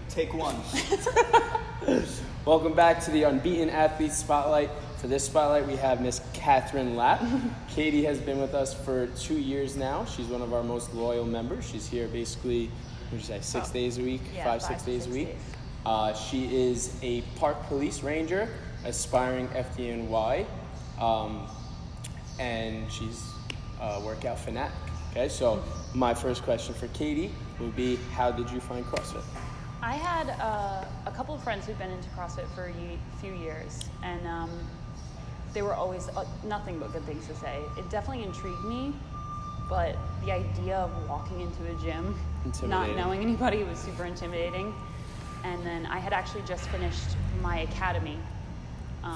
Take one. Welcome back to the Unbeaten Athlete Spotlight. For this spotlight, we have Miss Catherine Lapp. Katie has been with us for 2 years now. She's one of our most loyal members. She's here basically, what did you say, 6 days a week? Yeah, five, 6 days a week. She is a park police ranger, aspiring FDNY, and she's a workout fanatic. Okay, so my first question for Katie would be, how did you find CrossFit? I had a couple of friends who've been into CrossFit for a few years, and they were always nothing but good things to say. It definitely intrigued me, but the idea of walking into a gym, not knowing anybody, was super intimidating. And then I had actually just finished my academy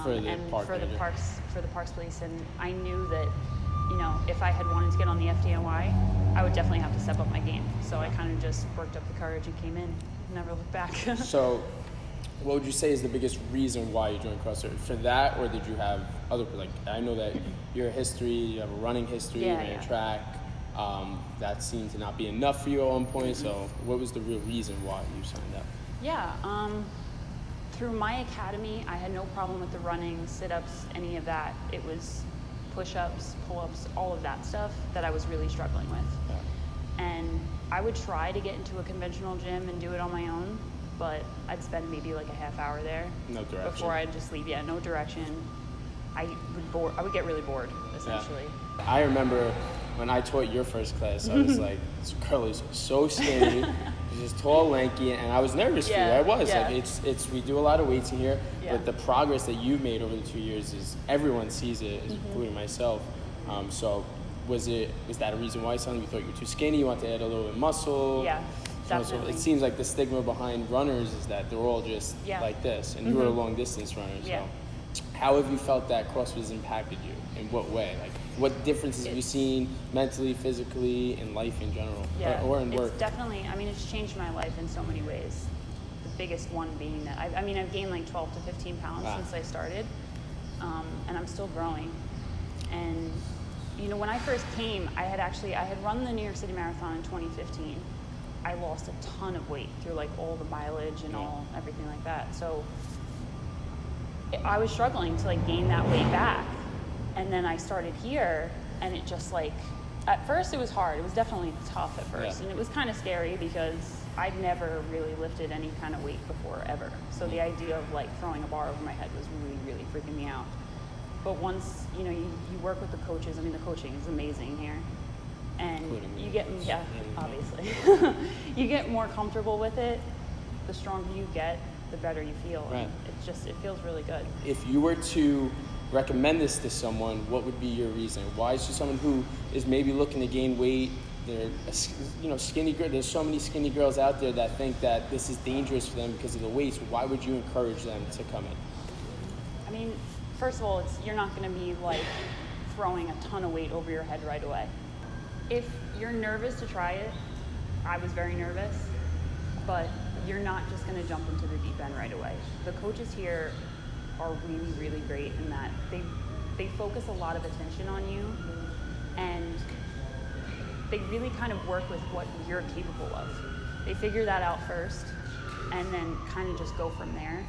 for the parks police, and I knew that, you know, if I had wanted to get on the FDNY, I would definitely have to step up my game. So I kind of just worked up the courage and came in. Never looked back. So what would you say is the biggest reason why you joined CrossFit? For that, or did you have other, like, I know that your history, you have a running history, you ran track. That seemed to not be enough for you at one point. So what was the real reason why you signed up? Yeah, through my academy, I had no problem with the running, sit-ups, any of that. It was push-ups, pull-ups, all of that stuff that I was really struggling with. Yeah. And I would try to get into a conventional gym and do it on my own, but I'd spend maybe like a half hour there. No direction. Before I'd just leave. Yeah, no direction. I would get really bored, essentially. Yeah. I remember when I taught your first class, I was like, this girl is so skinny. She's just tall, lanky, and I was nervous for you. I was. Yeah. Like, it's we do a lot of weights in here, but the progress that you've made over the 2 years is, everyone sees it, including myself. So was that a reason why you thought you were too skinny, you wanted to add a little bit of muscle? Yeah, definitely. So it seems like the stigma behind runners is that they're all just like this, and you were a long distance runner. So how have you felt that CrossFit has impacted you? In what way? Like, what differences have you seen mentally, physically, in life in general, or in work? It's definitely, I mean, it's changed my life in so many ways. The biggest one being that, I've gained like 12 to 15 pounds since I started, and I'm still growing. And you know, when I first came, I had run the New York City Marathon in 2015. I lost a ton of weight through like all the mileage and everything like that. So I was struggling to like gain that weight back. And then I started here, and it just like, at first it was hard. It was definitely tough at first. And it was kind of scary because I'd never really lifted any kind of weight before, ever. So the idea of like throwing a bar over my head was really, really freaking me out. But once, you know, you work with the coaches, I mean, the coaching is amazing here. And you get, obviously. You get more comfortable with it. The stronger you get, the better you feel. Right. And it feels really good. If you were to recommend this to someone, what would be your reason? Why is it someone who is maybe looking to gain weight? They're, you know, skinny girl. There's so many skinny girls out there that think that this is dangerous for them because of the weights. Why would you encourage them to come in? I mean, first of all, you're not going to be like throwing a ton of weight over your head right away. If you're nervous to try it, I was very nervous, but you're not just going to jump into the deep end right away. The coaches here are really, really great in that they focus a lot of attention on you, and they really kind of work with what you're capable of. They figure that out first, and then kind of just go from there.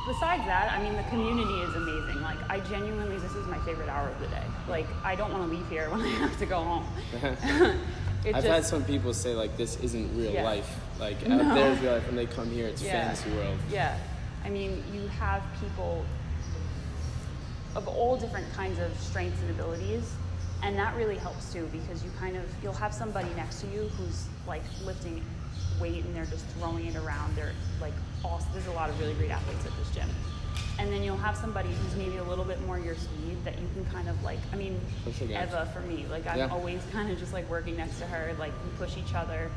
Besides that, I mean, the community is amazing. Like, this is my favorite hour of the day. Like, I don't want to leave here when I have to go home. I've had some people say, like, this isn't real life. Like, out there's real life. When they come here, it's fantasy world. Yeah. I mean, you have people of all different kinds of strengths and abilities, and that really helps too, because you'll have somebody next to you who's like lifting weight and they're just throwing it around. They're like awesome. There's a lot of really great athletes at this gym. And then you'll have somebody who's maybe a little bit more your speed that you can kind of like, I mean, Eva for me, like I'm always kind of just like working next to her, like we push each other.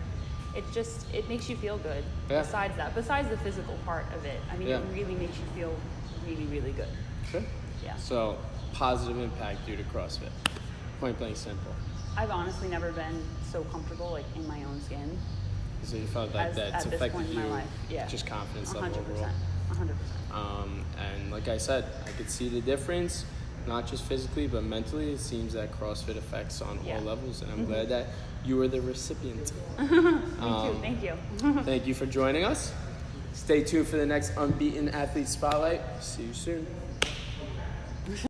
It makes you feel good. Besides the physical part of it, I mean, it really makes you feel really, really good. Sure. Yeah. So, positive impact due to CrossFit. Point blank simple. I've honestly never been so comfortable like in my own skin. So you felt like that's affected you, just confidence level 100%. overall. 100%. And like I said, I could see the difference. not just physically, but mentally. It seems that CrossFit affects on all levels, and I'm glad that you were the recipient. Me too. Thank you. Thank you for joining us. Stay tuned for the next Unbeaten Athlete Spotlight. See you soon.